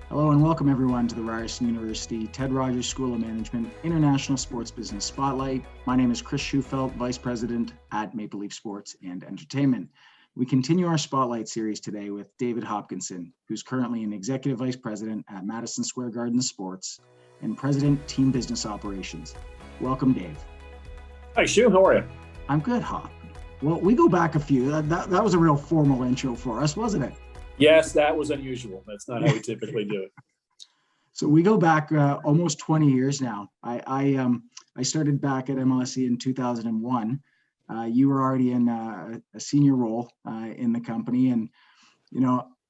Hello and welcome everyone to the Ryerson University Ted Rogers School of Management International Sports Business Spotlight. My name is Chris Schufelt, Vice President at Maple Leaf Sports and Entertainment. We continue our Spotlight series today with David Hopkinson, who's currently an Executive Vice President at Madison Square Garden Sports and President, Team Business Operations. Welcome, Dave. Hi, Shu. How are you? I'm good, Hop. Well, we go back a few. That was a real formal intro for us, wasn't it? Yes, that was unusual. That's not how we typically do it. So we go back almost 20 years now. I started back at MLSE in 2001. You were already in a senior role in the company, and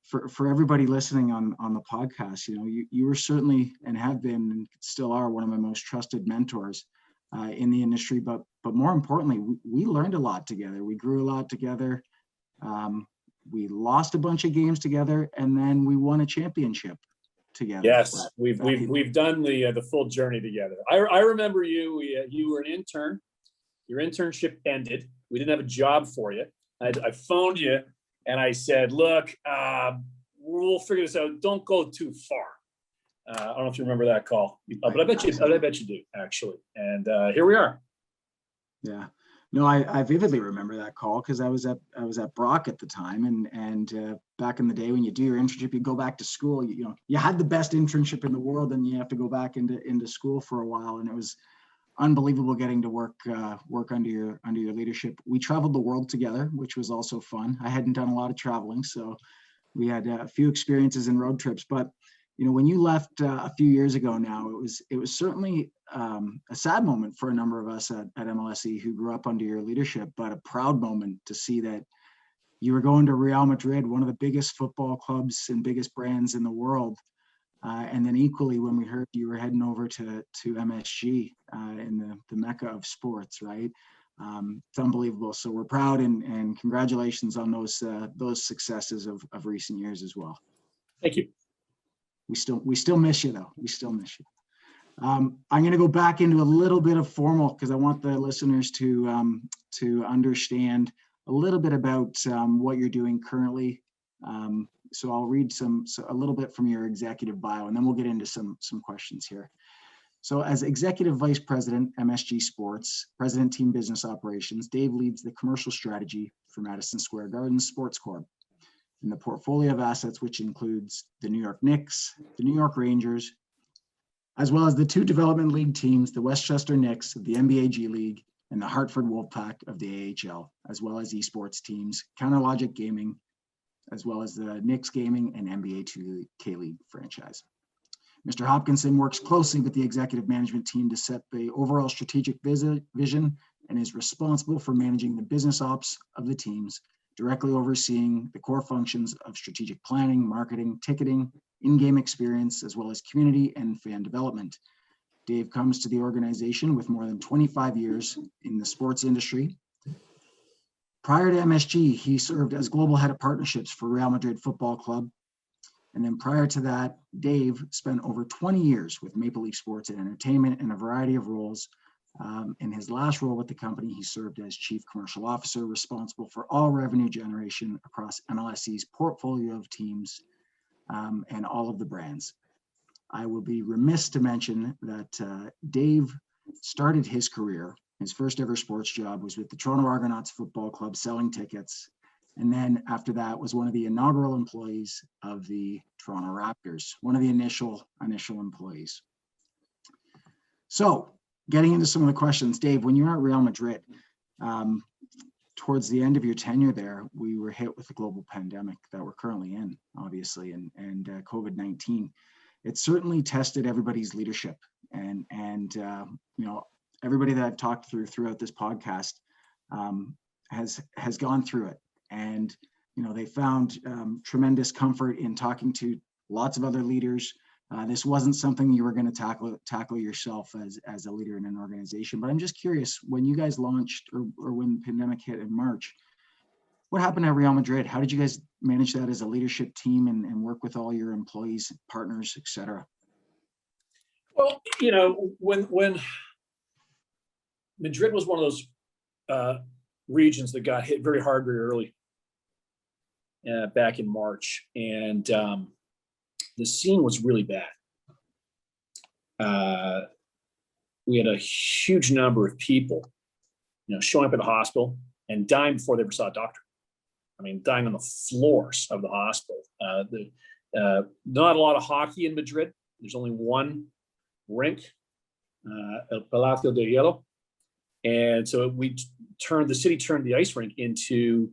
for everybody listening on the podcast, you were certainly and have been and still are one of my most trusted mentors in the industry. But more importantly, we learned a lot together. We grew a lot together. We lost a bunch of games together, and then we won a championship together. Yes, we've done the full journey together. I remember you. You were an intern. Your internship ended. We didn't have a job for you. I phoned you and I said, "Look, we'll figure this out. Don't go too far." I don't know if you remember that call, but I bet you do actually. And here we are. Yeah. No, I vividly remember that call because I was at Brock at the time, and back in the day when you do your internship, you go back to school. You had the best internship in the world, and you have to go back into school for a while, and it was unbelievable getting to work under your leadership. We traveled the world together, which was also fun. I hadn't done a lot of traveling, so we had a few experiences in road trips. But when you left a few years ago now, it was certainly a sad moment for a number of us at MLSE who grew up under your leadership, but a proud moment to see that you were going to Real Madrid, one of the biggest football clubs and biggest brands in the world. And then equally, when we heard you were heading over to MSG in the mecca of sports, right? It's unbelievable. So we're proud and congratulations on those successes of recent years as well. Thank you. We still miss you though. We still miss you. I'm going to go back into a little bit of formal because I want the listeners to understand a little bit about what you're doing currently. So I'll read a little bit from your executive bio, and then we'll get into some questions here. So as Executive Vice President, MSG Sports, President, Team Business Operations, Dave leads the commercial strategy for Madison Square Garden Sports Corp. In the portfolio of assets, which includes the New York Knicks, the New York Rangers, as well as the two development league teams, the Westchester Knicks of the NBA G League and the Hartford Wolfpack of the AHL, as well as esports teams, CounterLogic Gaming, as well as the Knicks Gaming and NBA 2K League franchise. Mr. Hopkinson works closely with the executive management team to set the overall strategic vision and is responsible for managing the business ops of the teams, directly overseeing the core functions of strategic planning, marketing, ticketing, in-game experience, as well as community and fan development. Dave comes to the organization with more than 25 years in the sports industry. Prior to MSG, he served as global head of partnerships for Real Madrid Football Club. And then prior to that, Dave spent over 20 years with Maple Leaf Sports and Entertainment in a variety of roles. In his last role with the company, he served as Chief Commercial Officer, responsible for all revenue generation across MLSE's portfolio of teams and all of the brands. I will be remiss to mention that Dave started his career. His first ever sports job was with the Toronto Argonauts Football Club selling tickets. And then after that was one of the inaugural employees of the Toronto Raptors, one of the initial employees. So getting into some of the questions, Dave, when you were at Real Madrid, towards the end of your tenure there, we were hit with the global pandemic that we're currently in, obviously, and COVID-19. It certainly tested everybody's leadership, and everybody that I've talked throughout this podcast has gone through it, and they found tremendous comfort in talking to lots of other leaders. This wasn't something you were going to tackle yourself as a leader in an organization. But I'm just curious, when you guys launched or when the pandemic hit in March, what happened at Real Madrid? How did you guys manage that as a leadership team and work with all your employees, partners, et cetera? Well, when Madrid was one of those regions that got hit very hard very early back in March, and the scene was really bad. We had a huge number of people, showing up at the hospital and dying before they ever saw a doctor. I mean, dying on the floors of the hospital. Not a lot of hockey in Madrid. There's only one rink, El Palacio de Hielo. And so the city turned the ice rink into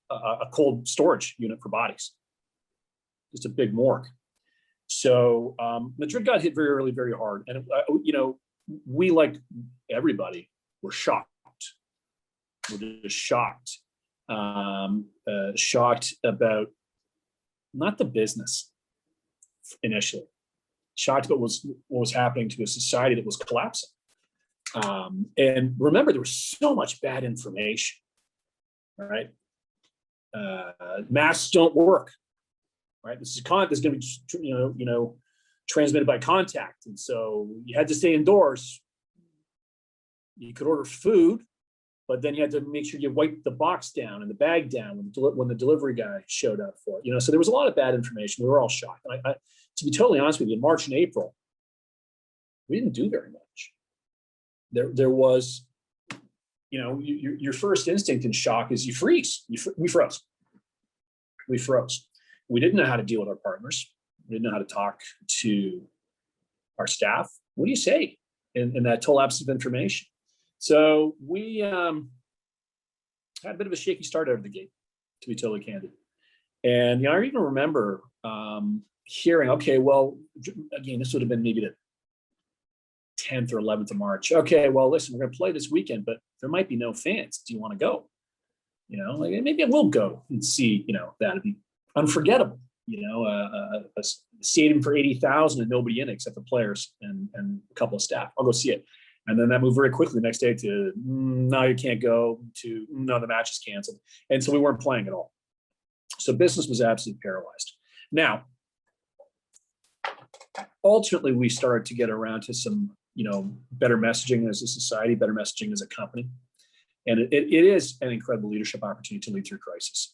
a cold storage unit for bodies. Just a big morgue. So Madrid got hit very early, very hard. And, we, like everybody, were shocked. We're just shocked. Shocked about not the business initially, shocked about what was happening to a society that was collapsing. And remember, there was so much bad information, right? Masks don't work, right? This is going to be, transmitted by contact. And so you had to stay indoors. You could order food, but then you had to make sure you wiped the box down and the bag down when the delivery guy showed up for it. So there was a lot of bad information. We were all shocked. And to be totally honest with you, in March and April, we didn't do very much. There was, your first instinct in shock is you freeze. We froze. We didn't know how to deal with our partners. We didn't know how to talk to our staff. What do you say in that total absence of information? So we had a bit of a shaky start out of the gate, to be totally candid. And I even remember hearing, okay, well, again, this would have been maybe the 10th or 11th of March. Okay, well, listen, we're going to play this weekend, but there might be no fans. Do you want to go? Maybe I will go and see, that'd be unforgettable. A stadium for 80,000 and nobody in it except the players and a couple of staff. I'll go see it. And then that moved very quickly the next day to, no, you can't go, to, no, the match is canceled. And so we weren't playing at all. So business was absolutely paralyzed. Now, ultimately, we started to get around to some, better messaging as a society, better messaging as a company. And it is an incredible leadership opportunity to lead through crisis.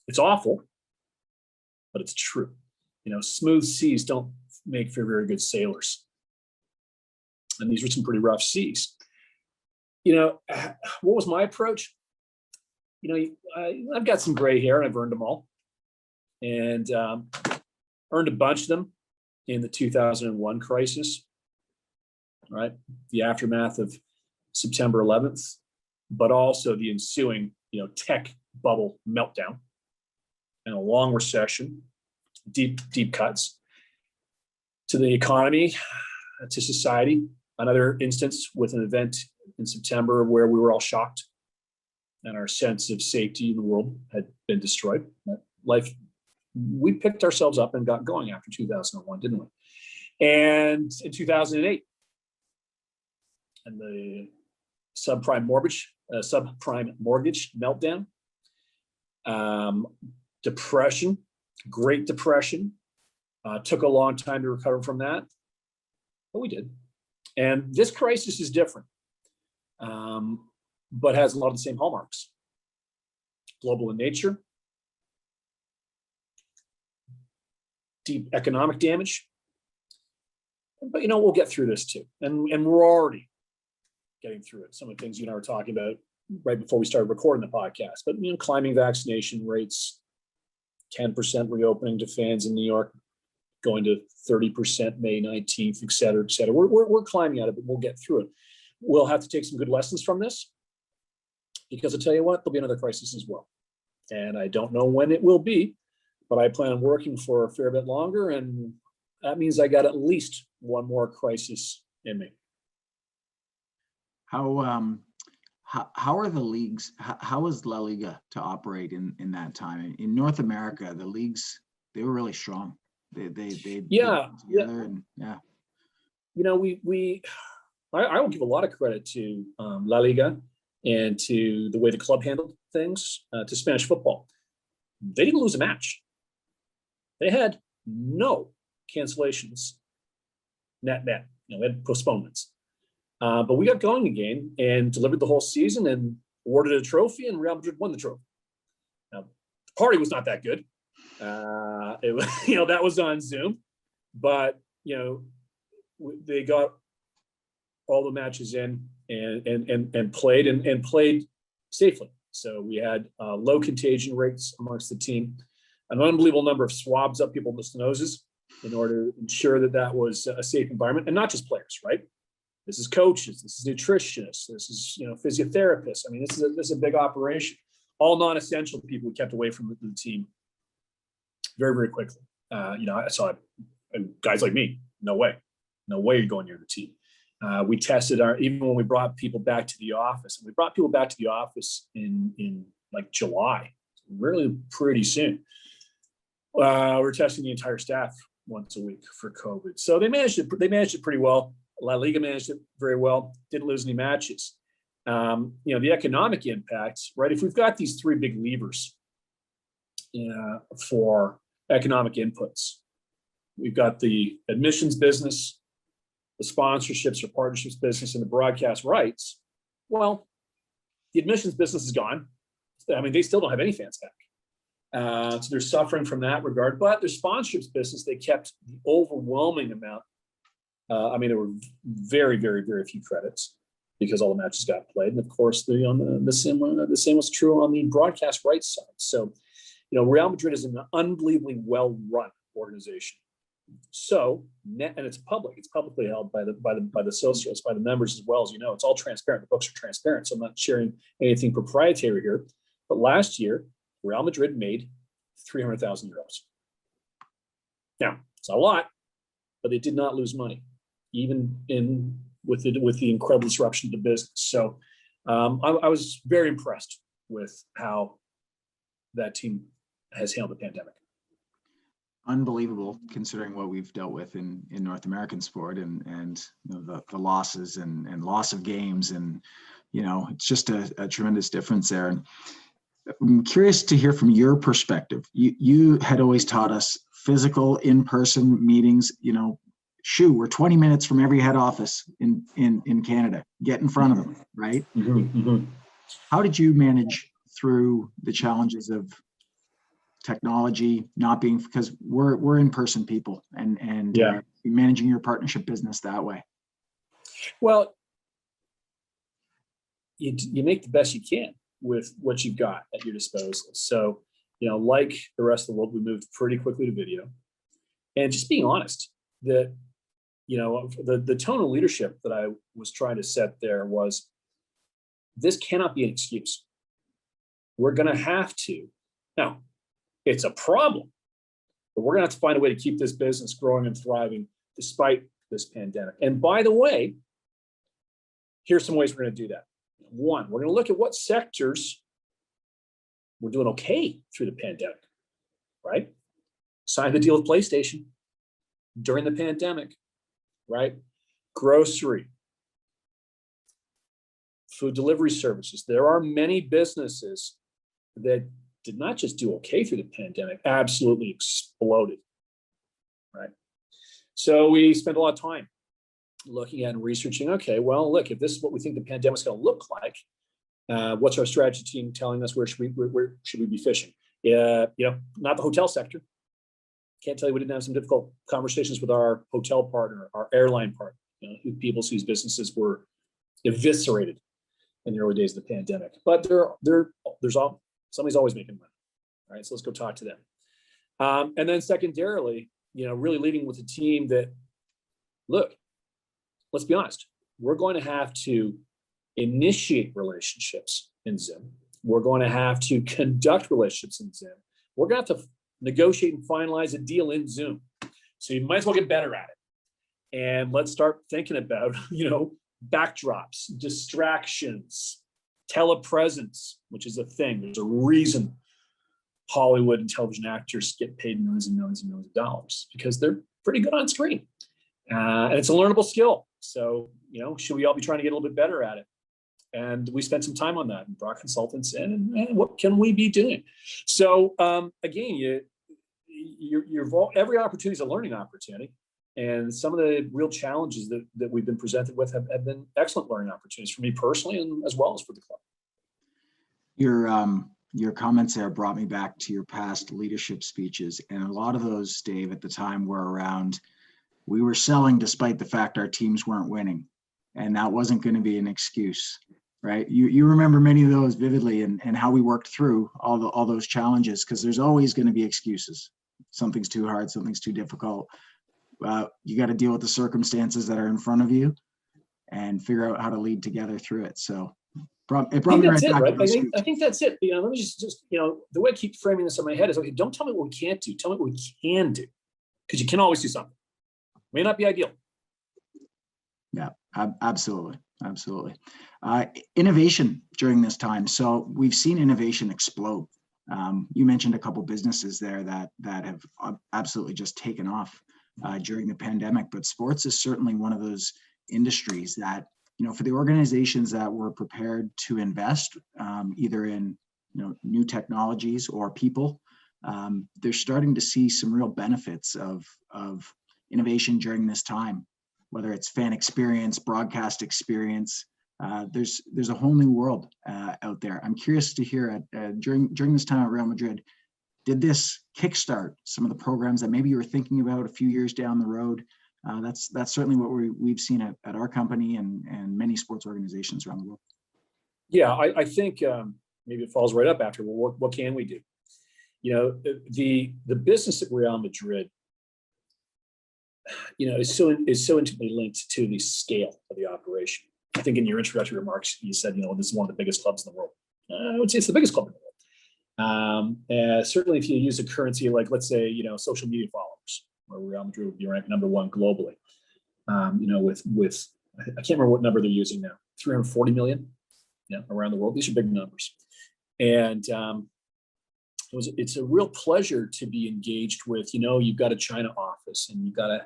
It's awful, but it's true. Smooth seas don't make for very good sailors. And these were some pretty rough seas. What was my approach? I've got some gray hair and I've earned them all. And earned a bunch of them in the 2001 crisis, right? The aftermath of September 11th, but also the ensuing, tech bubble meltdown and a long recession, deep cuts to the economy, to society. Another instance with an event in September where we were all shocked and our sense of safety in the world had been destroyed. We picked ourselves up and got going after 2001, didn't we? And in 2008, and the subprime mortgage meltdown, depression, Great Depression, took a long time to recover from that, but we did. And this crisis is different, but has a lot of the same hallmarks. Global in nature, deep economic damage, but we'll get through this too. And we're already getting through it. Some of the things you and I were talking about right before we started recording the podcast, but climbing vaccination rates, 10% reopening to fans in New York, going to 30% May 19th, et cetera, et cetera. We're climbing out of it, but we'll get through it. We'll have to take some good lessons from this, because I'll tell you what, there'll be another crisis as well. And I don't know when it will be, but I plan on working for a fair bit longer. And that means I got at least one more crisis in me. How are the leagues? How is La Liga to operate in that time? In North America, the leagues, they were really strong. They yeah. And, yeah. I will give a lot of credit to La Liga and to the way the club handled things, to Spanish football. They didn't lose a match. They had no cancellations, net. They had postponements. But we got going again and delivered the whole season and awarded a trophy, and Real Madrid won the trophy. Now, the party was not that good. It was, that was on Zoom, but they got all the matches in and played safely. So we had low contagion rates amongst the team, an unbelievable number of swabs up people's noses in order to ensure that was a safe environment, and not just players, right? This is coaches, this is nutritionists, this is physiotherapists. I mean, this is a big operation. All non-essential people we kept away from the team very, very quickly. I saw guys like me, no way you're going near the team. We tested even when we brought people back to the office. And we brought people back to the office in like July, really pretty soon. We're testing the entire staff once a week for COVID. So they managed it pretty well. La Liga managed it very well. Didn't lose any matches. The economic impact, right? If we've got these three big levers for economic inputs, we've got the admissions business, the sponsorships or partnerships business, and the broadcast rights. Well, the admissions business is gone. I mean, they still don't have any fans back. So they're suffering from that regard, but their sponsorships business, they kept the overwhelming amount. There were very, very, very few credits because all the matches got played. And of course, the same was true on the broadcast rights side. So, Real Madrid is an unbelievably well-run organization. So, and it's public. It's publicly held by the socios, by the members as well. As it's all transparent. The books are transparent, so I'm not sharing anything proprietary here. But last year, Real Madrid made 300,000 euros. Now, it's not a lot, but they did not lose money, even with the incredible disruption of the business. So, I was very impressed with how that team has handled the pandemic. Unbelievable, considering what we've dealt with in North American sport and the losses and loss of games, and it's just a tremendous difference there. And I'm curious to hear from your perspective. You had always taught us physical in-person meetings. We're 20 minutes from every head office in Canada. Get in front of them, right? Mm-hmm, mm-hmm. How did you manage through the challenges of technology not being, because we're in-person people, and managing your partnership business that way? Well, you make the best you can with what you've got at your disposal. So, like the rest of the world, we moved pretty quickly to video, and just being honest that, the tone of leadership that I was trying to set there was, this cannot be an excuse. We're going to have to. Now, it's a problem, but we're going to have to find a way to keep this business growing and thriving despite this pandemic. And by the way, here's some ways we're going to do that. One, we're going to look at what sectors we're doing okay through the pandemic, right? Signed the deal with PlayStation during the pandemic, right? Grocery, food delivery services. There are many businesses that did not just do okay through the pandemic, absolutely exploded, right? So we spent a lot of time looking at and researching, okay, well, look, if this is what we think the pandemic's going to look like, what's our strategy team telling us? Where should we be fishing? Not the hotel sector. Can't tell you we didn't have some difficult conversations with our hotel partner, our airline partner, people whose businesses were eviscerated in the early days of the pandemic. But somebody's always making money, right? So let's go talk to them. And then secondarily, really leading with a team that, look, let's be honest, we're going to have to initiate relationships in Zoom. We're going to have to conduct relationships in Zoom. We're going to have to negotiate and finalize a deal in Zoom. So you might as well get better at it. And let's start thinking about, backdrops, distractions, telepresence, which is a thing. There's a reason Hollywood and television actors get paid millions and millions and millions of dollars, because they're pretty good on screen. And it's a learnable skill. So, should we all be trying to get a little bit better at it? And we spent some time on that and brought consultants in, and what can we be doing? So again, every opportunity is a learning opportunity. And some of the real challenges that we've been presented with have been excellent learning opportunities for me personally, and as well as for the club. your comments there brought me back to your past leadership speeches. And a lot of those, Dave, at the time were around, we were selling despite the fact our teams weren't winning. And that wasn't going to be an excuse, right? You remember many of those vividly, and how we worked through all those challenges, because there's always going to be excuses. Something's too hard, something's too difficult. You got to deal with the circumstances that are in front of you and figure out how to lead together through it. So it brought me right back. I think that's it. Let me just the way I keep framing this in my head is, okay, don't tell me what we can't do. Tell me what we can do, because you can always do something. May not be ideal. Yeah, absolutely. Innovation during this time. So we've seen innovation explode. You mentioned a couple businesses there that have absolutely just taken off during the pandemic, but sports is certainly one of those industries that, for the organizations that were prepared to invest either in new technologies or people, they're starting to see some real benefits of innovation during this time, whether it's fan experience, broadcast experience. There's a whole new world out there. I'm curious to hear during this time at Real Madrid, did this kickstart some of the programs that maybe you were thinking about a few years down the road? That's certainly what we've seen at our company and many sports organizations around the world. Yeah, I think maybe it falls right up after, well, what can we do? The business at Real Madrid, is so intimately linked to the scale of the operation. I think in your introductory remarks, you said, this is one of the biggest clubs in the world. I would say it's the biggest club in the world. Certainly if you use a currency like, let's say, social media followers, where Real Madrid would be ranked number one globally, with I can't remember what number they're using now, 340 million around the world. These are big numbers. And it's a real pleasure to be engaged with, you've got a China office, and you've got to,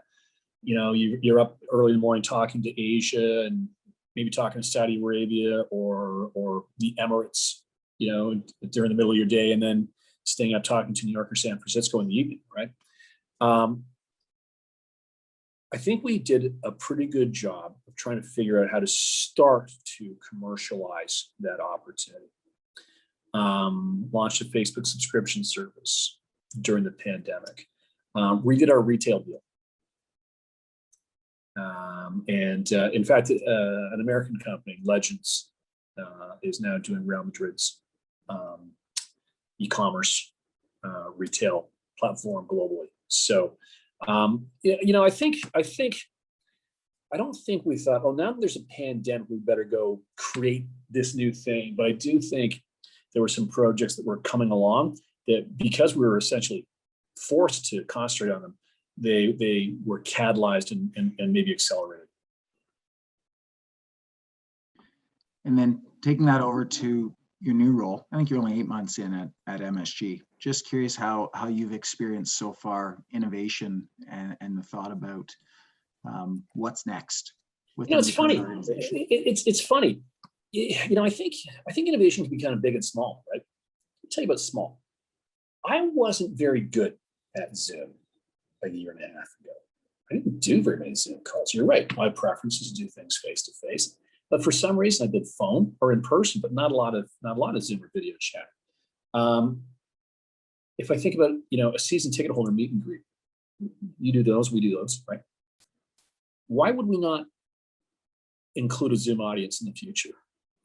you're up early in the morning talking to Asia, and maybe talking to Saudi Arabia or the Emirates, during the middle of your day, and then staying up talking to New York or San Francisco in the evening, right? I think we did a pretty good job of trying to figure out how to start to commercialize that opportunity. Launched a Facebook subscription service during the pandemic. Redid our retail deal. In fact, an American company, Legends, is now doing Real Madrid's e-commerce retail platform globally. So, I don't think we thought, oh, now that there's a pandemic, we better go create this new thing. But I do think there were some projects that were coming along that, because we were essentially forced to concentrate on them, they were catalyzed and maybe accelerated. And then taking that over to your new role, I think you're only 8 months in at MSG. Just curious how you've experienced so far innovation and the thought about what's next. It's funny. It's funny. I think innovation can be kind of big and small, right? I'll tell you about small. I wasn't very good at Zoom a year and a half ago. I didn't do very many Zoom calls. You're right. My preference is to do things face to face, but for some reason I did phone or in person, but not a lot of Zoom or video chat. If I think about a season ticket holder meet and greet, you do those, we do those, right? Why would we not include a Zoom audience in the future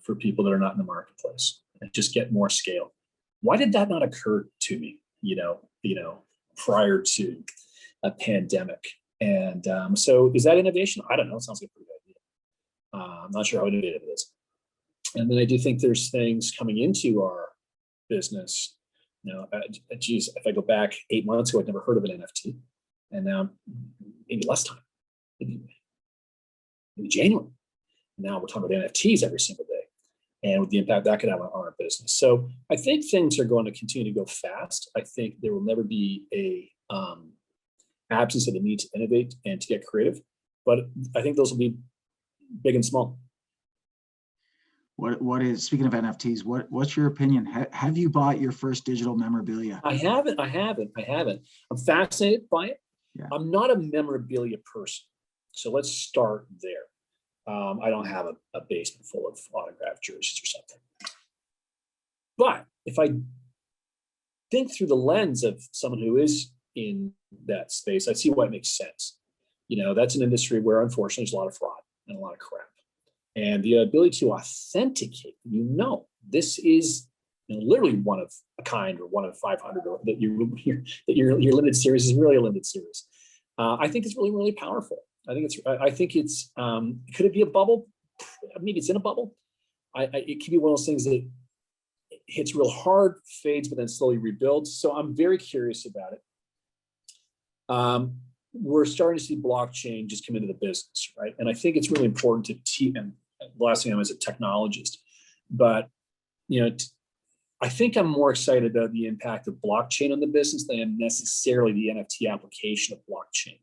for people that are not in the marketplace and just get more scale? Why did that not occur to me, prior to a pandemic? And so is that innovation? I don't know. It sounds like a pretty good idea. I'm not sure how innovative it is. And then I do think there's things coming into our business. Geez, if I go back 8 months ago, I'd never heard of an NFT. And now maybe less time, maybe January. Now we're talking about NFTs every single day, and with the impact that could have on our business. So I think things are going to continue to go fast. I think there will never be a absence of the need to innovate and to get creative, but I think those will be big and small. What is, speaking of NFTs, what's your opinion? Have you bought your first digital memorabilia? I haven't. I'm fascinated by it. Yeah. I'm not a memorabilia person. So let's start there. I don't have a basement full of autographed jerseys or something. But if I think through the lens of someone who is in that space, I see why it makes sense. That's an industry where unfortunately there's a lot of fraud and a lot of crap. And the ability to authenticate, this is literally one of a kind, or one of 500, or that your limited series is really a limited series. I think it's really, really powerful. I think it's could it be a bubble? Maybe it's in a bubble. It could be one of those things that hits real hard, fades, but then slowly rebuilds. So I'm very curious about it. We're starting to see blockchain just come into the business, right? And I think it's really important to teach. And the last thing I'm as a technologist, but I think I'm more excited about the impact of blockchain on the business than necessarily the NFT application of blockchain.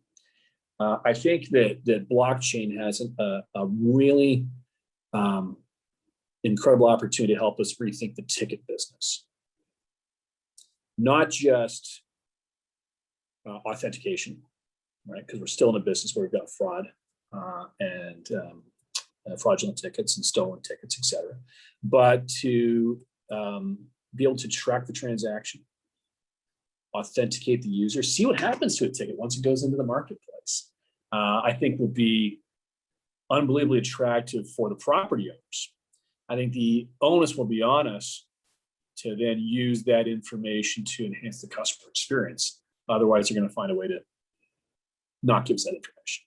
I think that blockchain has a really incredible opportunity to help us rethink the ticket business, not just authentication, right? Because we're still in a business where we've got fraud and fraudulent tickets and stolen tickets, et cetera, but to be able to track the transaction, authenticate the user, see what happens to a ticket once it goes into the marketplace, I think will be unbelievably attractive for the property owners. I think the onus will be on us to then use that information to enhance the customer experience. Otherwise, they're going to find a way to not give us that information.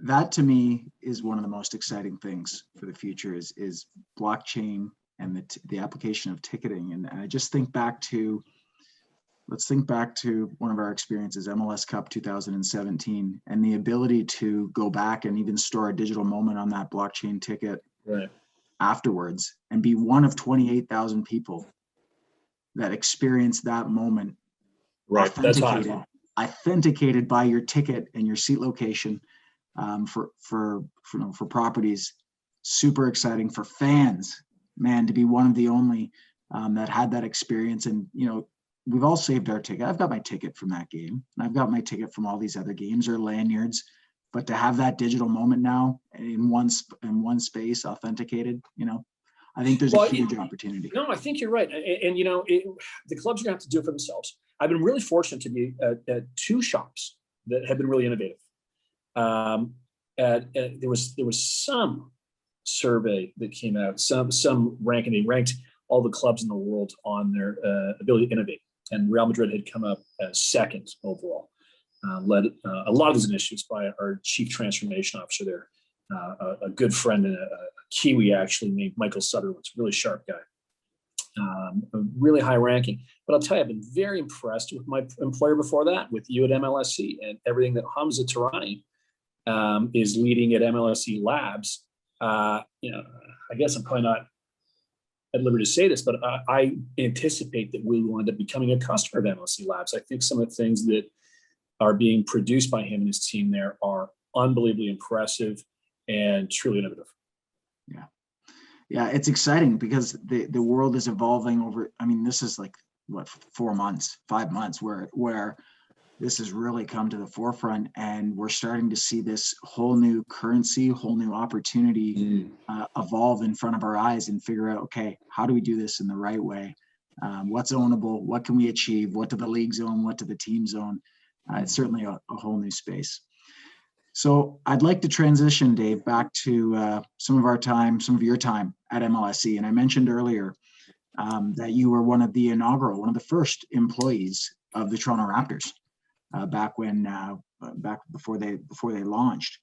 That to me is one of the most exciting things for the future is blockchain and the application of ticketing. And I just think back to, let's think back to one of our experiences, MLS Cup 2017, and the ability to go back and even store a digital moment on that blockchain ticket afterwards and be one of 28,000 people that experienced that moment. Right, that's hot. Authenticated by your ticket and your seat location for properties. Super exciting for fans, man, to be one of the only that had that experience. And we've all saved our ticket. I've got my ticket from that game, and I've got my ticket from all these other games or lanyards. But to have that digital moment now in one space, authenticated, I think there's a huge opportunity. No, I think you're right. And the clubs are going to have to do it for themselves. I've been really fortunate to be at two shops that have been really innovative. There was some survey that came out, some ranking. They ranked all the clubs in the world on their ability to innovate, and Real Madrid had come up as second overall. Led a lot of these initiatives by our chief transformation officer there, a good friend and a Kiwi actually named Michael Sutherland, a really sharp guy. A really high ranking. But I'll tell you, I've been very impressed with my employer before that, with you at MLSE, and everything that Hamza Tarani is leading at MLSE Labs. I guess I'm probably not at liberty to say this, but I anticipate that we will end up becoming a customer of MLSE Labs. I think some of the things that are being produced by him and his team there are unbelievably impressive and truly innovative. Yeah, it's exciting because the world is evolving over. I mean, this is like what, 5 months where this has really come to the forefront, and we're starting to see this whole new currency, whole new opportunity evolve in front of our eyes, and figure out, okay, how do we do this in the right way? What's ownable? What can we achieve? What do the leagues own? What do the teams own? It's certainly a whole new space. So I'd like to transition, Dave, back to some of your time at MLSE. And I mentioned earlier that you were one of the first employees of the Toronto Raptors back before they launched.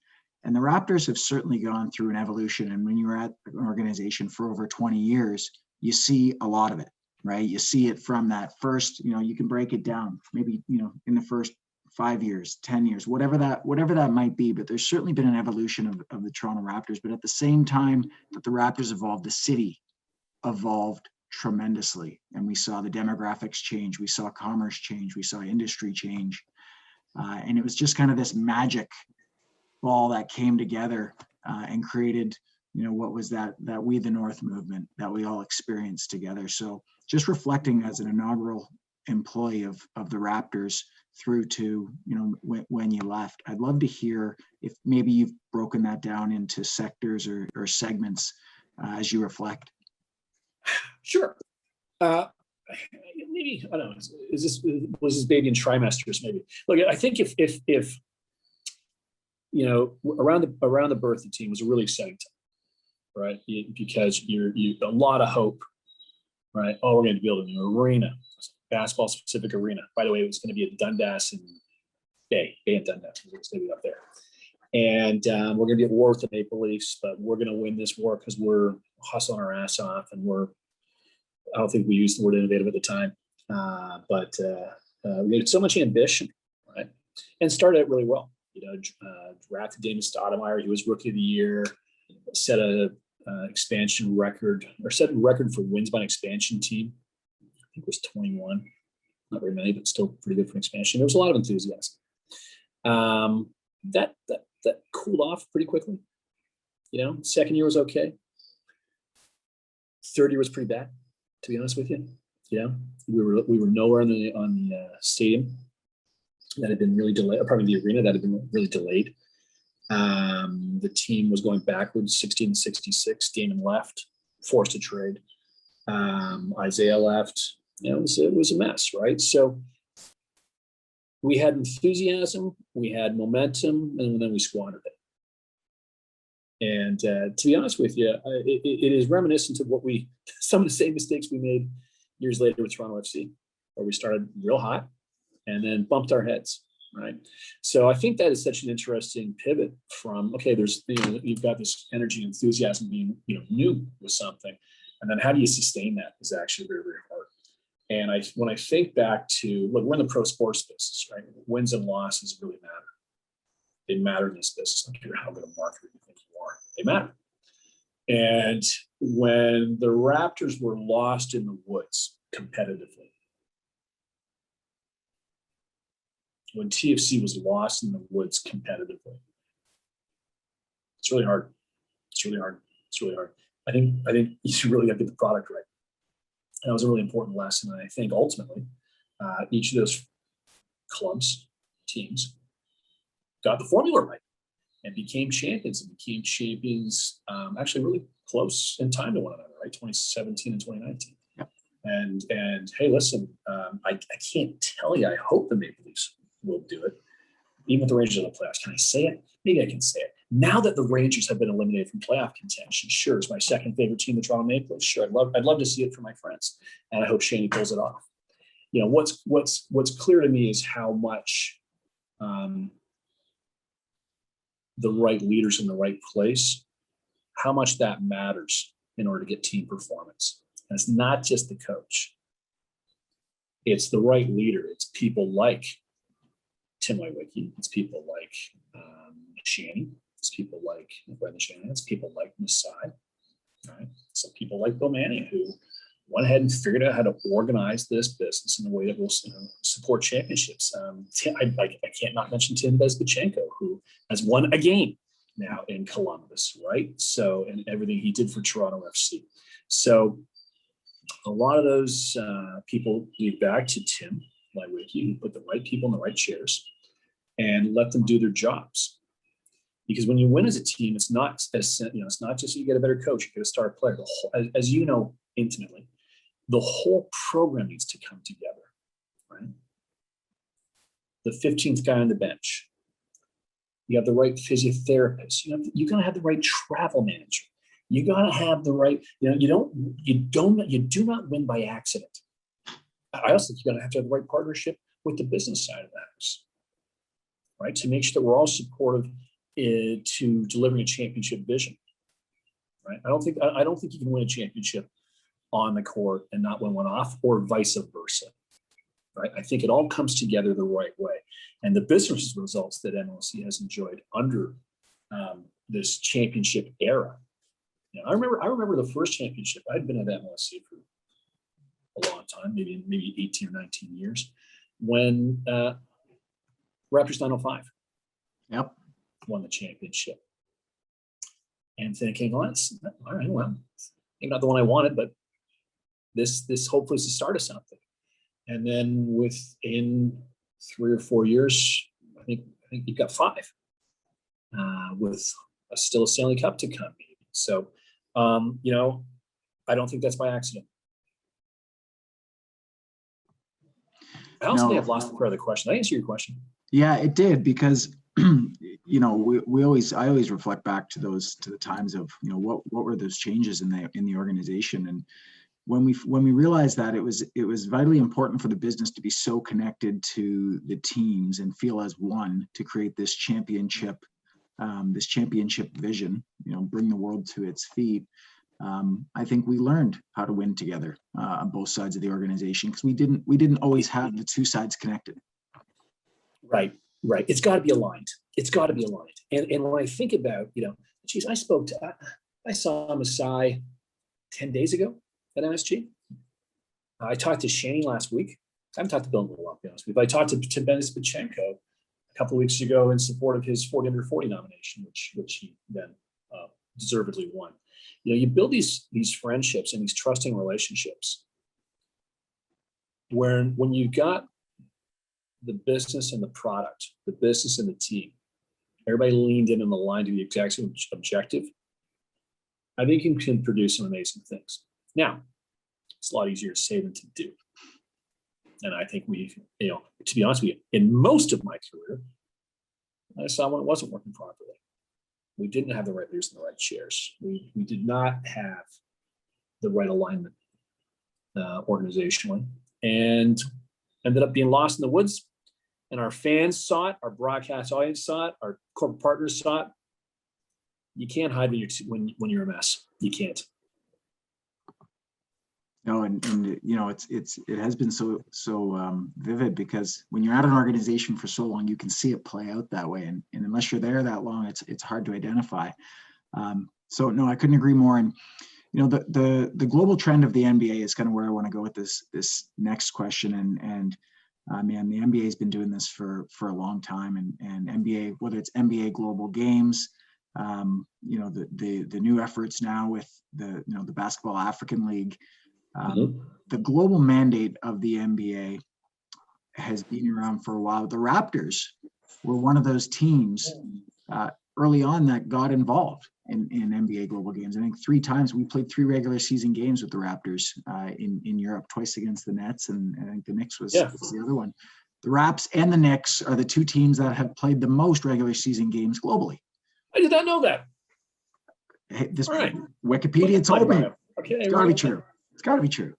And the Raptors have certainly gone through an evolution. And when you're at an organization for over 20 years, you see a lot of it, right? You see it from that first, you can break it down, maybe, in the first 5 years, 10 years, whatever that might be. But there's certainly been an evolution of the Toronto Raptors. But at the same time that the Raptors evolved, the city evolved tremendously. And we saw the demographics change. We saw commerce change. We saw industry change. And it was just kind of this magic ball that came together and created, what was that We the North movement that we all experienced together. So just reflecting as an inaugural employee of the Raptors through to, when you left, I'd love to hear if maybe you've broken that down into sectors or segments as you reflect. Sure. maybe, I don't know, was this baby in trimesters? Maybe. Look, I think if you know, around the birth of the team was a really exciting time, right? Because you're a lot of hope, right? Oh, we're going to build a new arena, basketball specific arena. By the way, it was going to be at Dundas and Bay and Dundas. It was going to be up there. And we're going to be at war with the Maple Leafs, but we're going to win this war because we're hustling our ass off, and I don't think we used the word innovative at the time, but we had so much ambition, right? And started out really well. You know, drafted Damon Stoudemire. He was Rookie of the Year. Set a expansion record, or set a record for wins by an expansion team. I think it was 21. Not very many, but still pretty good for an expansion. There was a lot of enthusiasm. That cooled off pretty quickly. You know, second year was okay. Third year was pretty bad, to be honest with you. You know, we were nowhere on the stadium. That had been really delayed, probably the arena that had been really delayed. The team was going backwards, 16-66. Damon left, forced to trade. Isaiah left. You know, it was a mess, right? So we had enthusiasm, we had momentum, and then we squandered it. And to be honest with you, it is reminiscent of some of the same mistakes we made years later with Toronto FC, where we started real hot and then bumped our heads, right? So I think that is such an interesting pivot from, okay, you've got this energy and enthusiasm being, new with something, and then how do you sustain that is actually very, very hard. And when I think back to, look, we're in the pro sports business, right? Wins and losses really matter. They matter in this business. I don't care how good a marketer you think you are. They matter. And when the Raptors were lost in the woods competitively, when TFC was lost in the woods competitively, it's really hard. It's really hard. It's really hard. I think you really got to get the product right. And that was a really important lesson. And I think ultimately, each of those clubs, teams, got the formula right and became champions actually really close in time to one another, right? 2017 and 2019. Yep. And hey, listen, I can't tell you, I hope the Maple Leafs will do it. Even if the Rangers are in the playoffs. Can I say it? Maybe I can say it. Now that the Rangers have been eliminated from playoff contention, sure, it's my second favorite team, the Toronto Maple Leafs. Sure, I'd love to see it for my friends. And I hope Shaney pulls it off. You know, what's clear to me is how much the right leaders in the right place, how much that matters in order to get team performance. And it's not just the coach. It's the right leader. It's people like Tim Wojcicki. It's people like Shaney. It's people like Brendan Shannon. It's people like Masai. Right? Some people like Bill Manning, who went ahead and figured out how to organize this business in a way that will support championships. I can't not mention Tim Bezbatchenko, who has won a game now in Columbus, right? So, and everything he did for Toronto FC. So a lot of those people lead back to Tim Wojcicki, who put the right people in the right chairs and let them do their jobs. Because when you win as a team, it's not it's not just you get a better coach, you get a star player. As you know intimately, the whole program needs to come together, right? The 15th guy on the bench. You have the right physiotherapist. You gotta have the right travel manager. You gotta have the right. You do not win by accident. I also think you gotta have to have the right partnership with the business side of the house, right? To make sure that we're all supportive to delivering a championship vision, right? I don't think you can win a championship on the court and not win one off, or vice versa, right? I think it all comes together the right way. And the business results that MLC has enjoyed under this championship era. I remember the first championship. I'd been at MLC for a long time, maybe 18 or 19 years, when Raptors 905 won the championship. And thinking, well, that's all right. Well, maybe not the one I wanted, but this hopefully is the start of something. And then within 3 or 4 years, I think you've got 5 with still a Stanley Cup to come. Maybe. So, I don't think that's by accident. I also No. may have lost the part of the question. Did I answer your question? Yeah, it did, because you know, I always reflect back to the times of, you know, what were those changes in the organization. And when we realized that it was vitally important for the business to be so connected to the teams and feel as one to create this championship vision, you know, bring the world to its feet. I think we learned how to win together on both sides of the organization, because we didn't always have the two sides connected. Right. It's got to be aligned. And when I think about, you know, geez, I saw Masai 10 days ago at MSG. I talked to Shane last week. I haven't talked to Bill in a while, to be honest with you, but I talked to Denis Pachenko a couple of weeks ago in support of his 40 under 40 nomination, which he then deservedly won. You know, you build these friendships and these trusting relationships where when you got the business and the product, the business and the team, everybody leaned in and aligned to the exact same objective, I think you can produce some amazing things. Now, it's a lot easier to say than to do. And I think you know, to be honest with you, in most of my career, I saw when it wasn't working properly. We didn't have the right leaders in the right chairs. We did not have the right alignment organizationally, and ended up being lost in the woods. And our fans saw it, our broadcast audience saw it, our corporate partners saw it. You can't hide when you're a mess. You can't. No, and you know, it has been so vivid, because when you're at an organization for so long, you can see it play out that way, and unless you're there that long, it's hard to identify. So no, I couldn't agree more. And you know, the global trend of the NBA is kind of where I want to go with this next question. And man, the NBA has been doing this for a long time, and NBA, whether it's NBA Global Games, you know, the new efforts now with the Basketball African League. The global mandate of the NBA has been around for a while. The Raptors were one of those teams early on that got involved in NBA Global Games. I think 3 times we played 3 regular season games with the Raptors in Europe, twice against the Nets, and I think the Knicks was the other one. The Raps and the Knicks are the 2 teams that have played the most regular season games globally. I did not know that. Hey, this right. Wikipedia told me. Okay, it's got to be true. It's got to be true.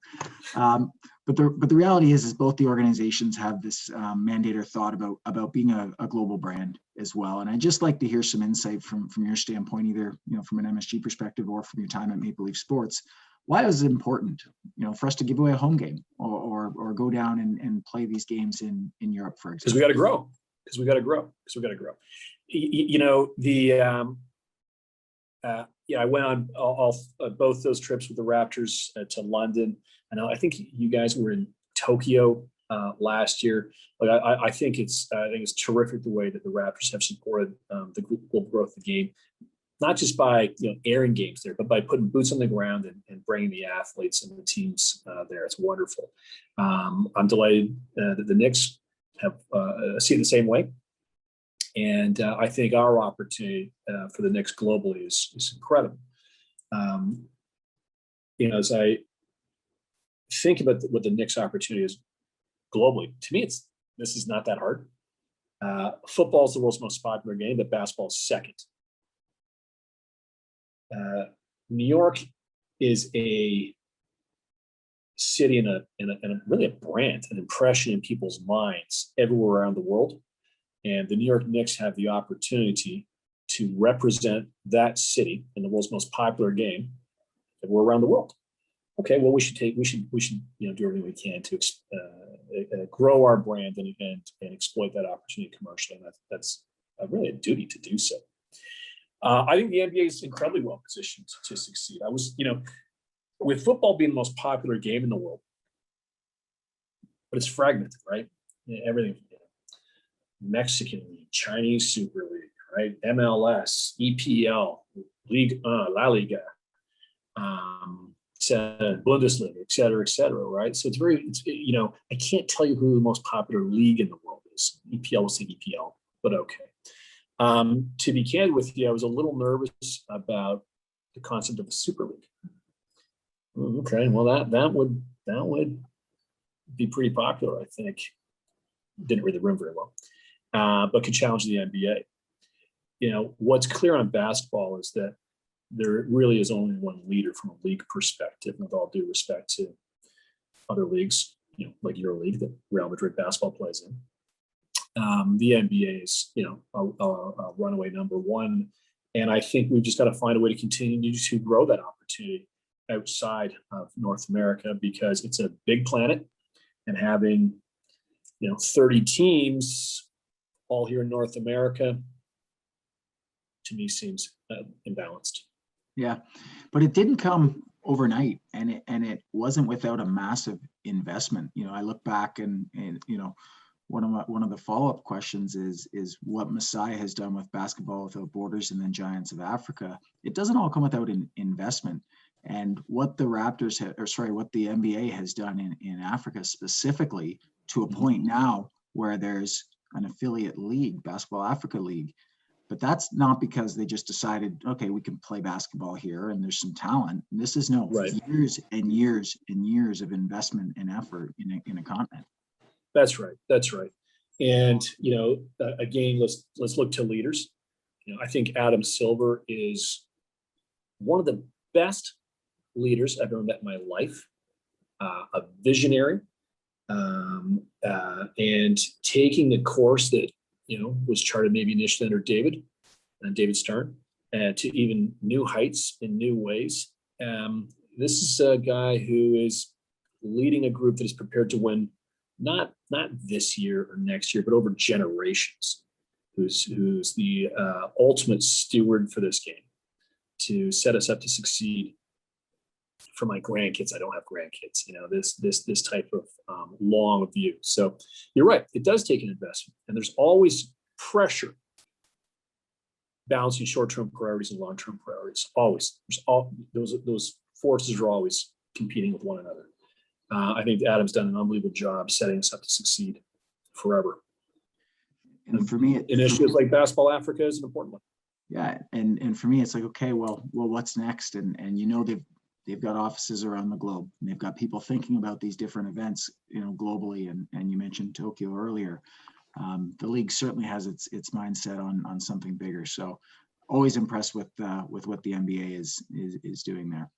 But the reality is both the organizations have this mandate or thought about being a global brand as well. And I'd just like to hear some insight from your standpoint, either, you know, from an MSG perspective or from your time at Maple Leaf Sports. Why is it important, you know, for us to give away a home game or go down and play these games in Europe, for example? Because we got to grow. You know, I went on all both those trips with the Raptors to London. I think you guys were in Tokyo last year. Like I think it's terrific the way that the Raptors have supported the global growth of the game, not just by, you know, airing games there, but by putting boots on the ground and bringing the athletes and the teams there. It's wonderful. I'm delighted that the Knicks have see it the same way. And I think our opportunity for the Knicks globally is incredible. You know, as I think about what the Knicks opportunity is globally, to me, this is not that hard. Football is the world's most popular game, but basketball is second. New York is a city and a really a brand, an impression in people's minds everywhere around the world. And the New York Knicks have the opportunity to represent that city in the world's most popular game everywhere around the world. Okay, well, we should you know, do everything we can to grow our brand and exploit that opportunity commercially. And that's really a duty to do so. I think the NBA is incredibly well positioned to succeed. You know, with football being the most popular game in the world, but it's fragmented, right? You know, everything. Mexican League, Chinese Super League, right? MLS, EPL, League La Liga, Bundesliga, et cetera, right? So it's you know, I can't tell you who the most popular league in the world is. EPL was the EPL, but okay. To be candid with you, I was a little nervous about the concept of a Super League. Okay, well that would be pretty popular, I think. didn't read the room very well, but could challenge the NBA. You know, what's clear on basketball is that there really is only one leader from a league perspective, with all due respect to other leagues, you know, like your league that Real Madrid basketball plays in. The NBA is, you know, a runaway number one. And I think we've just got to find a way to continue to grow that opportunity outside of North America, because it's a big planet, and having, you know, 30 teams all here in North America, to me, seems imbalanced. Yeah, but it didn't come overnight, and it wasn't without a massive investment. You know, I look back and you know, one of the follow-up questions is what Messiah has done with Basketball Without Borders and then Giants of Africa. It doesn't all come without an investment. And what the Raptors what the NBA has done in Africa specifically, to a point now where there's an affiliate league, Basketball Africa League. But that's not because they just decided, okay, we can play basketball here and there's some talent. And this is years and years and years of investment and effort in a continent. That's right. That's right. And, you know, again, let's look to leaders. You know, I think Adam Silver is one of the best leaders I've ever met in my life, a visionary, and taking the course that, you know, was charted maybe initially under David Stern, to even new heights in new ways. This is a guy who is leading a group that is prepared to win, not this year or next year, but over generations, who's the ultimate steward for this game, to set us up to succeed for my grandkids. I don't have grandkids, you know, this type of long view. So you're right, it does take an investment, and there's always pressure balancing short-term priorities and long-term priorities. Always, those forces are always competing with one another. I think Adam's done an unbelievable job setting us up to succeed forever. And for me, initiatives like Basketball Africa is an important one. Yeah, and for me, it's like, okay, well, what's next? And you know, they've got offices around the globe, and they've got people thinking about these different events, you know, globally. And you mentioned Tokyo earlier. The league certainly has its mindset on something bigger. So always impressed with what the NBA is doing there.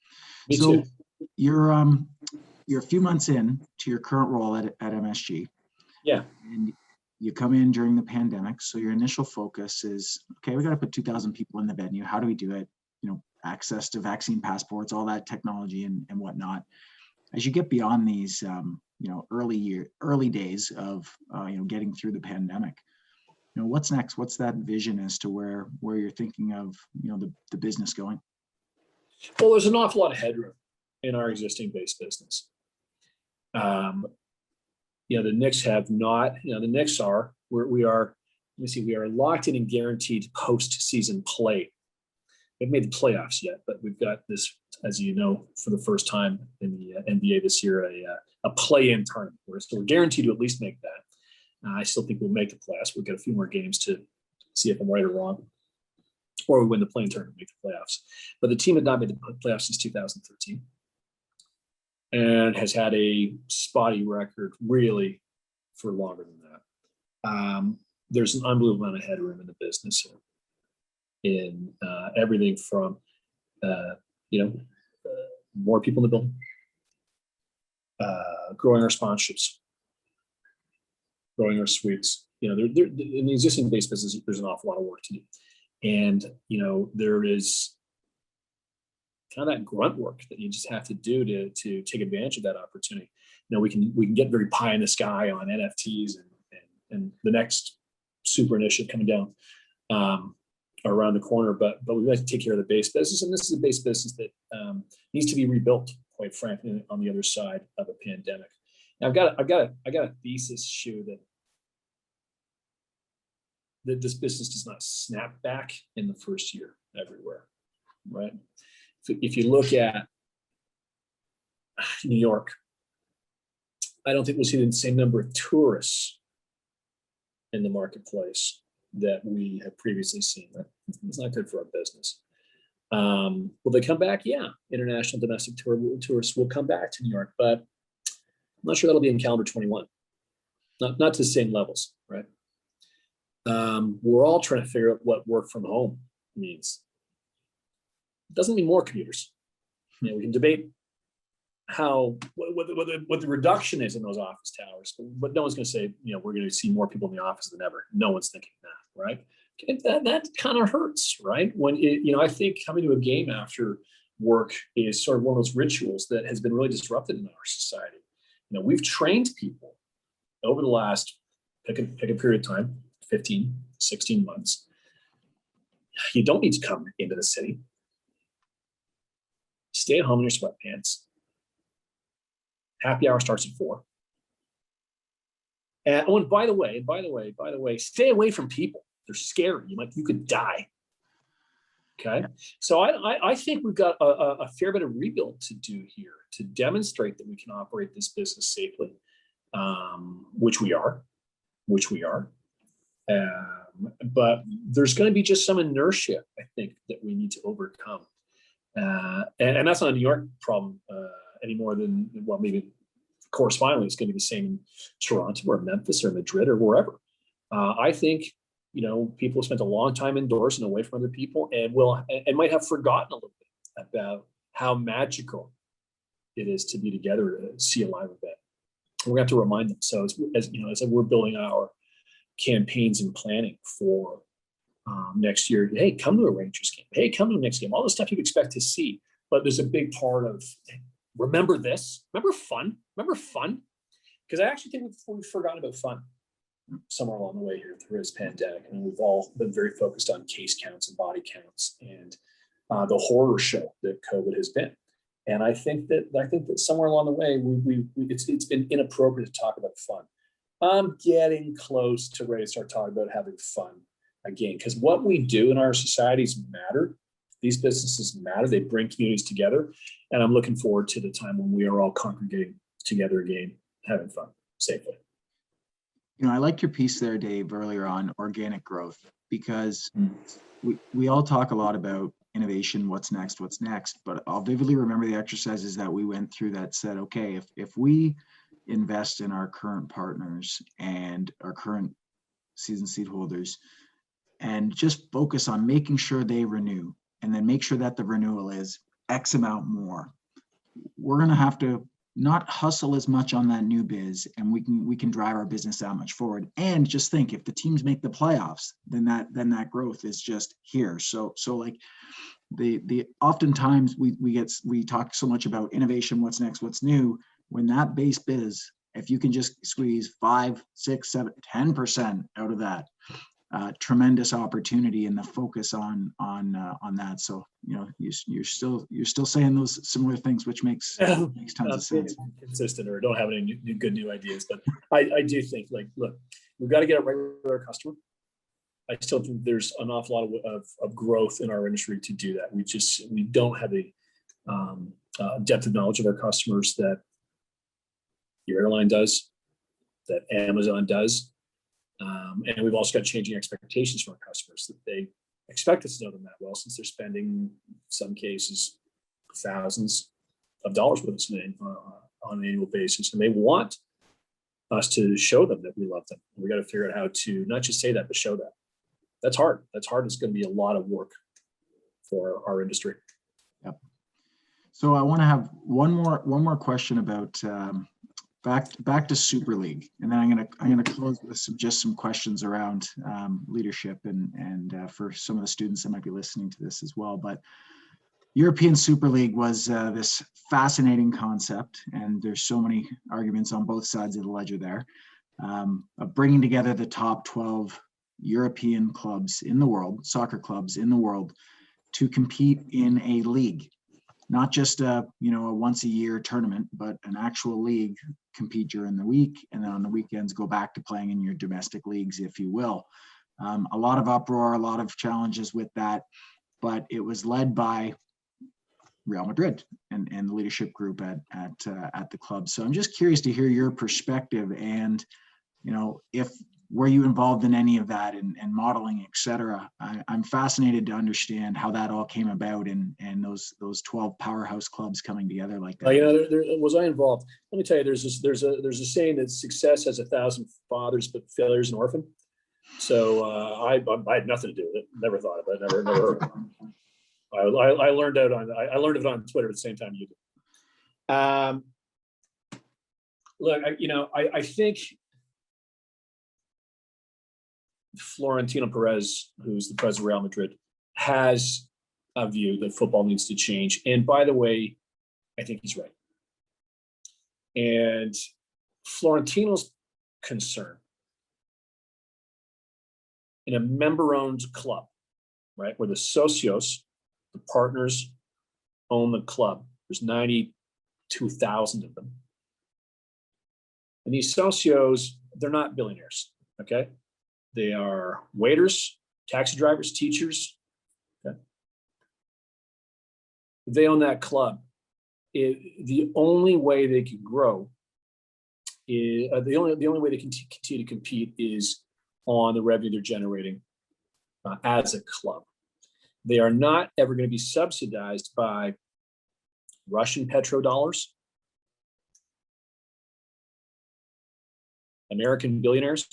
Me too. You're a few months in to your current role at MSG. Yeah. And you come in during the pandemic. So your initial focus is, okay, we got to put 2,000 people in the venue. How do we do it? You know, access to vaccine passports, all that technology and whatnot. As you get beyond these, you know, early days of, you know, getting through the pandemic, you know, what's next? What's that vision as to where you're thinking of, you know, the business going? Well, there's an awful lot of headroom in our existing base business. You know, the Knicks have not, you know, the Knicks are, we are locked in and guaranteed postseason play. We haven't made the playoffs yet, but we've got this, as you know, for the first time in the NBA this year, a play-in tournament. So we're guaranteed to at least make that. I still think we'll make the playoffs. We'll get a few more games to see if I'm right or wrong, or we win the play-in tournament, make the playoffs. But the team had not made the playoffs since 2013. And has had a spotty record really for longer than that. There's an unbelievable amount of headroom in the business in everything from, you know, more people in the building, growing our sponsorships, growing our suites. You know, in the existing base business, there's an awful lot of work to do. And, you know, there is kind of that grunt work that you just have to do to take advantage of that opportunity. You know, we can get very pie in the sky on NFTs and the next super initiative coming down around the corner, but we have to take care of the base business, and this is a base business that needs to be rebuilt, quite frankly, on the other side of a pandemic. Now, I've got a thesis, Shu, that this business does not snap back in the first year everywhere, right? If you look at New York, I don't think we'll see the same number of tourists in the marketplace that we have previously seen. It's not good for our business. Will they come back? Yeah, international, domestic tourists will come back to New York, but I'm not sure that'll be in calendar 21. not to the same levels, right? We're all trying to figure out what work from home means. It doesn't mean more commuters. You know, we can debate what the reduction is in those office towers, but no one's going to say, you know, we're going to see more people in the office than ever. No one's thinking that, right? That kind of hurts, right? When you know, I think coming to a game after work is sort of one of those rituals that has been really disrupted in our society. You know, we've trained people over the last pick a period of time, 15, 16 months. You don't need to come into the city. Stay at home in your sweatpants. Happy hour starts at 4. And by the way, stay away from people. They're scary. You could die. Okay. So I think we've got a fair bit of rebuild to do here to demonstrate that we can operate this business safely, which we are. But there's going to be just some inertia, I think, that we need to overcome. And that's not a New York problem any more than, well, maybe correspondingly it's going to be the same in Toronto or Memphis or Madrid or wherever. I think, you know, people spent a long time indoors and away from other people and might have forgotten a little bit about how magical it is to be together to see a live event. We're going to have to remind them. So as we're building our campaigns and planning for next year, hey, come to a Rangers game. Hey, come to the next game. All the stuff you'd expect to see. But there's a big part of, remember this. Remember fun. Because I actually think we've forgotten about fun somewhere along the way here through this pandemic. And we've all been very focused on case counts and body counts and the horror show that COVID has been. And I think that somewhere along the way, it's been inappropriate to talk about fun. I'm getting close to ready to start talking about having fun again, because what we do in our societies matter. These businesses matter. They bring communities together. And I'm looking forward to the time when we are all congregating together again, having fun safely. You know, I liked your piece there, Dave, earlier on organic growth, because we all talk a lot about innovation, what's next, but I'll vividly remember the exercises that we went through that said, okay, if we invest in our current partners and our current season seed holders and just focus on making sure they renew and then make sure that the renewal is X amount more, we're going to have to not hustle as much on that new biz, and we can drive our business that much forward. And just think, if the teams make the playoffs, then that growth is just here. So like the oftentimes we talk so much about innovation, what's next, what's new, when that base biz, if you can just squeeze 5, 6, 7, 10% out of that, tremendous opportunity and the focus on that. So, you know, you're still saying those similar things, which makes tons of sense. Consistent, or don't have any new ideas, but I do think, like, look, we've got to get it right with our customer. I still think there's an awful lot of growth in our industry to do that. We don't have the depth of knowledge of our customers that your airline does, that Amazon does. And we've also got changing expectations from our customers, that they expect us to know them that well, since they're spending, in some cases, thousands of dollars with us on an annual basis. And they want us to show them that we love them. We got to figure out how to not just say that, but show that. That's hard. It's going to be a lot of work for our industry. Yep. So I want to have one more question about back to Super League, and then I'm gonna close with some questions around leadership and for some of the students that might be listening to this as well. But European Super League was this fascinating concept, and there's so many arguments on both sides of the ledger there, of bringing together the top 12 European clubs in the world, soccer clubs in the world, to compete in a league. Not just a once a year tournament, but an actual league, compete during the week, and then on the weekends go back to playing in your domestic leagues, if you will. A lot of uproar, a lot of challenges with that, but it was led by Real Madrid and the leadership group at the club. So I'm just curious to hear your perspective, and if were you involved in any of that and modeling, et cetera? I'm fascinated to understand how that all came about and those 12 powerhouse clubs coming together like that. Was I involved? Let me tell you, there's a saying that success has 1,000 fathers, but failure is an orphan. So I had nothing to do with it. Never thought of it. Never heard of it. I learned it on Twitter at the same time you did. Look, I think Florentino Perez, who's the president of Real Madrid, has a view that football needs to change. And by the way, I think he's right. And Florentino's concern in a member-owned club, right, where the socios, the partners, own the club. There's 92,000 of them. And these socios, they're not billionaires, okay? They are waiters, taxi drivers, teachers. Okay? They own that club. The only way they can grow is the only way they can continue to compete is on the revenue they're generating as a club. They are not ever going to be subsidized by Russian petrodollars, American billionaires.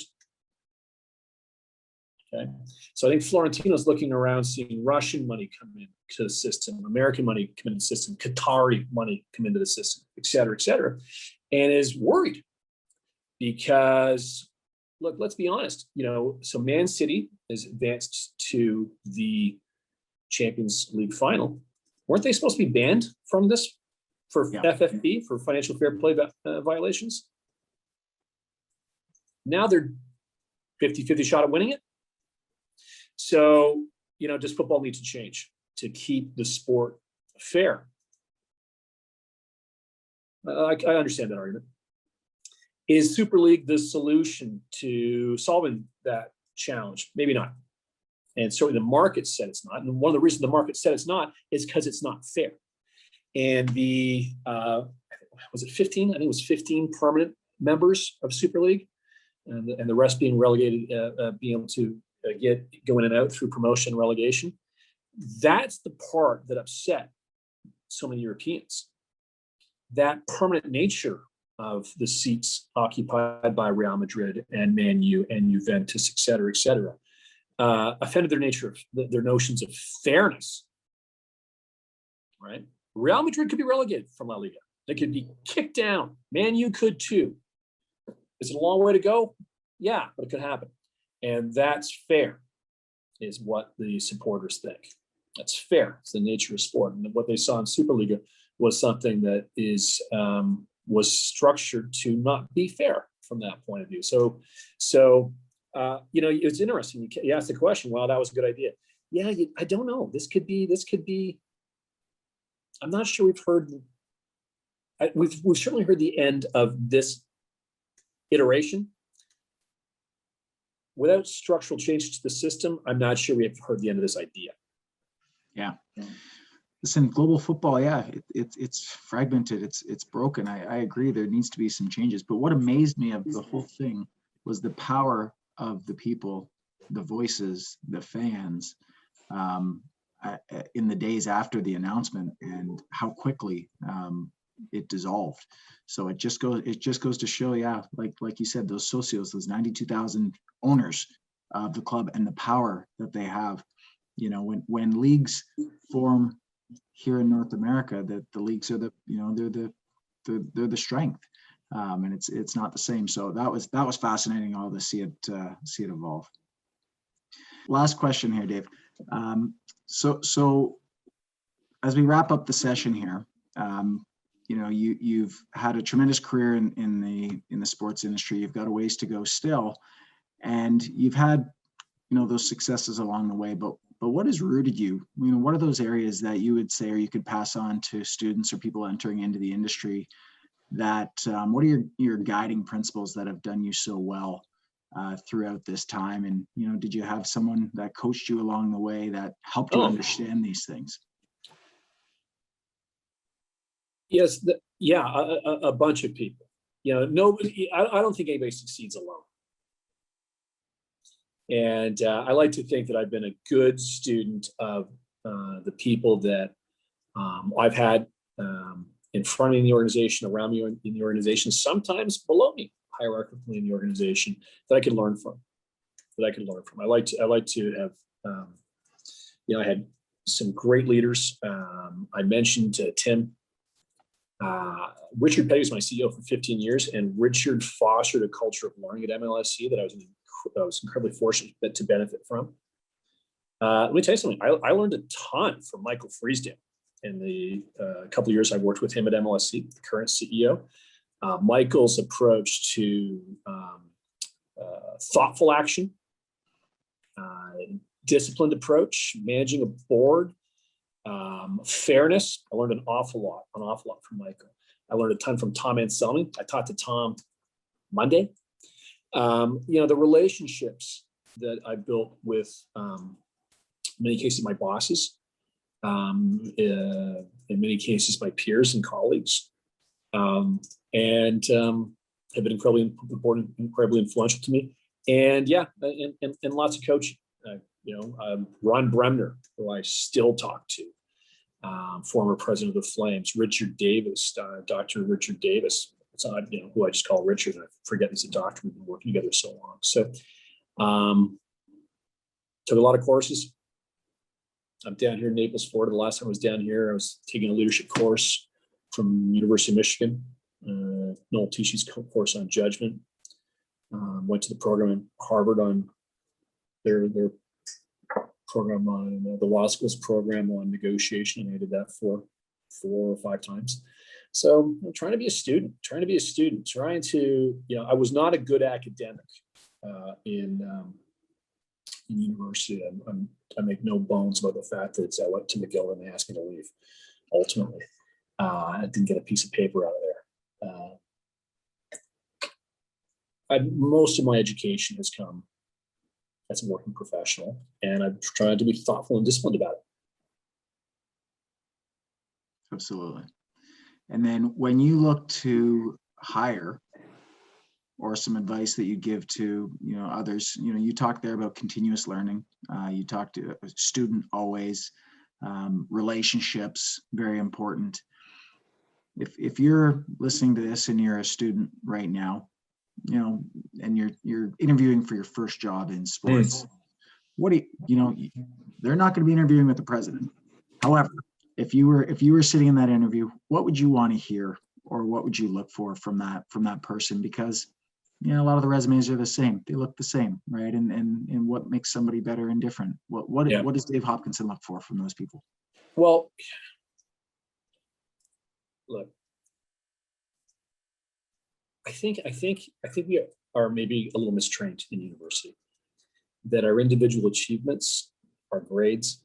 Okay, so I think Florentino's looking around, seeing Russian money come into the system, American money come into the system, Qatari money come into the system, et cetera, and is worried because, look, let's be honest. So Man City is advanced to the Champions League final. Weren't they supposed to be banned from this for FFP, for financial fair play violations? Now they're 50-50 shot at winning it. So, does football need to change to keep the sport fair? I understand that argument. Is Super League the solution to solving that challenge? Maybe not. And certainly the market said it's not. And one of the reasons the market said it's not is because it's not fair. And was it 15? I think it was 15 permanent members of Super League, and the rest being relegated, being able to get go in and out through promotion and relegation. That's the part that upset so many Europeans. That permanent nature of the seats occupied by Real Madrid and Man U and Juventus, et cetera, offended their notions of fairness. Right? Real Madrid could be relegated from La Liga. They could be kicked down. Man U could too. Is it a long way to go? Yeah, but it could happen. And that's fair, is what the supporters think. That's fair. It's the nature of sport. And what they saw in Superliga was something that was structured to not be fair from that point of view. So it's interesting. You asked the question, wow, that was a good idea. Yeah, I don't know. This could be. I'm not sure we've heard. We've certainly heard the end of this iteration. Without structural change to the system, I'm not sure we have heard the end of this idea. Yeah. Listen, global football, it's fragmented, it's broken. I agree there needs to be some changes. But what amazed me of the whole thing was the power of the people, the voices, the fans, in the days after the announcement, and how quickly it dissolved. So it just goes to show, like you said, those socios, those 92,000 owners of the club, and the power that they have. When leagues form here in North America, that the leagues are they're the strength, and it's not the same. So that was fascinating, all to see it evolve. Last question here, Dave. So as we wrap up the session here, you've had a tremendous career in the sports industry. You've got a ways to go still, and you've had those successes along the way. But what has rooted you? What are those areas that you would say, or you could pass on to students or people entering into the industry? That what are your guiding principles that have done you so well throughout this time? And did you have someone that coached you along the way that helped you understand these things? Yes, a bunch of people. Nobody. I don't think anybody succeeds alone. And I like to think that I've been a good student of the people that I've had in front of me in the organization, around me in the organization, sometimes below me hierarchically in the organization, that I can learn from. I like to have, I had some great leaders. I mentioned Tim. Richard Petty was my CEO for 15 years, and Richard fostered a culture of learning at MLSC that I was incredibly fortunate to benefit from. Let me tell you something. I learned a ton from Michael Freesdale in the couple of years I worked with him at MLSC, the current CEO. Michael's approach to thoughtful action, disciplined approach, managing a board, fairness. I learned an awful lot from Michael. I learned a ton from Tom Anselmi. I talked to Tom Monday. The relationships that I built with, in many cases, my bosses, in many cases, my peers and colleagues, and have been incredibly important, incredibly influential to me. And lots of coaching. Ron Bremner, who I still talk to, former president of the Flames, Richard Davis, Dr. Richard Davis, who I just call Richard. I forget he's a doctor. We've been working together so long. So took a lot of courses. I'm down here in Naples, Florida. The last time I was down here, I was taking a leadership course from University of Michigan, Noel Tishi's course on judgment. Went to the program in Harvard on their program on the law school's program on negotiation, and I did that 4 or 5 times. So I'm trying to be a student, I was not a good academic in university. I make no bones about the fact that I went to McGill and they asked me to leave. Ultimately, I didn't get a piece of paper out of there. Most of my education has come as a working professional, and I've tried to be thoughtful and disciplined about it. Absolutely. And then when you look to hire, or some advice that you give to others, you talked there about continuous learning. You talked to a student always, relationships, very important. If you're listening to this and you're a student right now, and you're interviewing for your first job in sports, what do they're not going to be interviewing with the president. However, if you were sitting in that interview, what would you want to hear, or what would you look for from that person? Because a lot of the resumes are the same. They look the same, right? And what makes somebody better and different? What does Dave Hopkinson look for from those people? Well, look, I think we are maybe a little mistrained in university, that our individual achievements, our grades,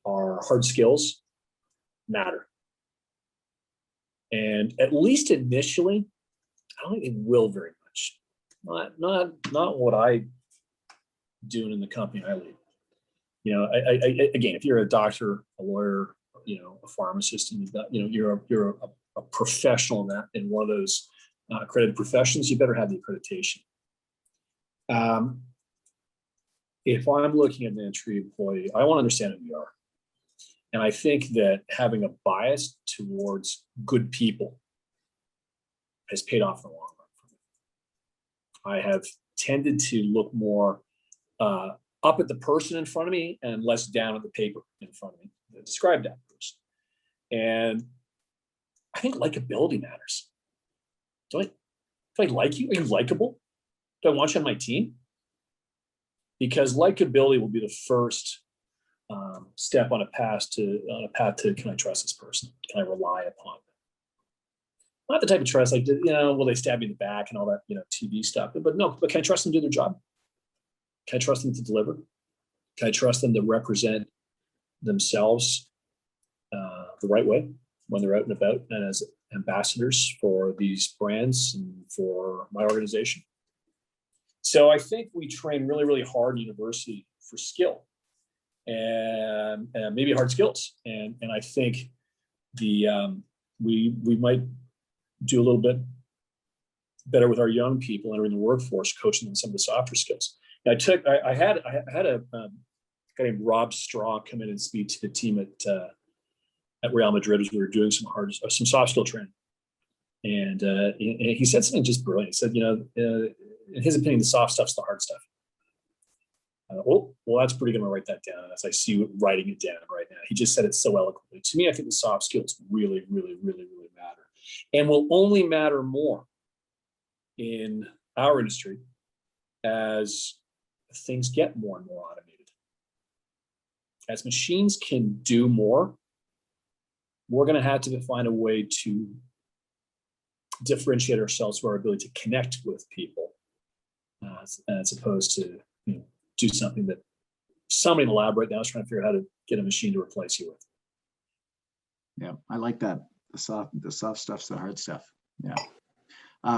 our hard skills matter. And at least initially, I don't think they will very much. Not what I do in the company I lead. Again, if you're a doctor, a lawyer, a pharmacist, and you're a professional in one of those accredited professions, you better have the accreditation. If I'm looking at an entry employee, I want to understand who we are. And I think that having a bias towards good people has paid off in the long run for me. I have tended to look more up at the person in front of me and less down at the paper in front of me that describe that person. And I think likability matters. Do I like you? Are you likable? Do I want you on my team? Because likability will be the first step on a path to can I trust this person? Can I rely upon them? Not the type of trust like will they stab me in the back and all that TV stuff, but can I trust them to do their job? Can I trust them to deliver? Can I trust them to represent themselves the right way when they're out and about and as ambassadors for these brands and for my organization? So I think we train really, really hard in university for skill and maybe hard skills. And I think we might do a little bit better with our young people entering the workforce, coaching them some of the softer skills. I had a guy named Rob Straw come in and speak to the team at Real Madrid as we were doing some soft skill training. And he said something just brilliant. He said, in his opinion, the soft stuff's the hard stuff. Well, that's pretty good. I'm gonna write that down as I see you writing it down right now. He just said it so eloquently. To me, I think the soft skills really, really, really, really matter, and will only matter more in our industry as things get more and more automated. As machines can do more, we're going to have to find a way to differentiate ourselves through our ability to connect with people, as opposed to do something that somebody in the lab right now is trying to figure out how to get a machine to replace you with. Yeah, I like that. The soft stuff's the hard stuff. Yeah.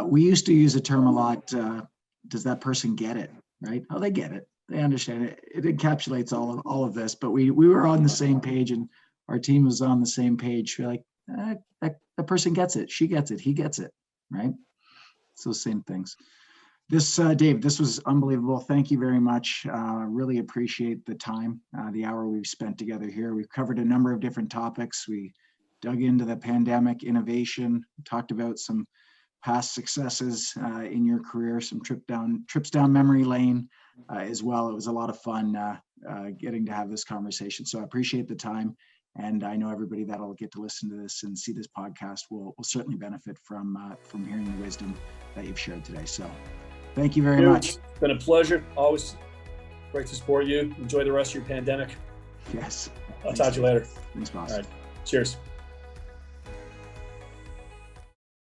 We used to use a term a lot. Does that person get it? Right? Oh, they get it. They understand it. It encapsulates all of this. But we were on the same page, and our team was on the same page. We're like, that person gets it. She gets it. He gets it. Right? So same things. Dave, this was unbelievable. Thank you very much. Really appreciate the time, the hour we've spent together here. We've covered a number of different topics. We dug into the pandemic innovation, talked about some past successes in your career, some trips down memory lane as well. It was a lot of fun getting to have this conversation. So I appreciate the time. And I know everybody that'll get to listen to this and see this podcast will certainly benefit from hearing the wisdom that you've shared today. So thank you very much. It's been a pleasure. Always great to support you. Enjoy the rest of your pandemic. Yes. I'll talk to you later. Thanks, boss. All right. Cheers.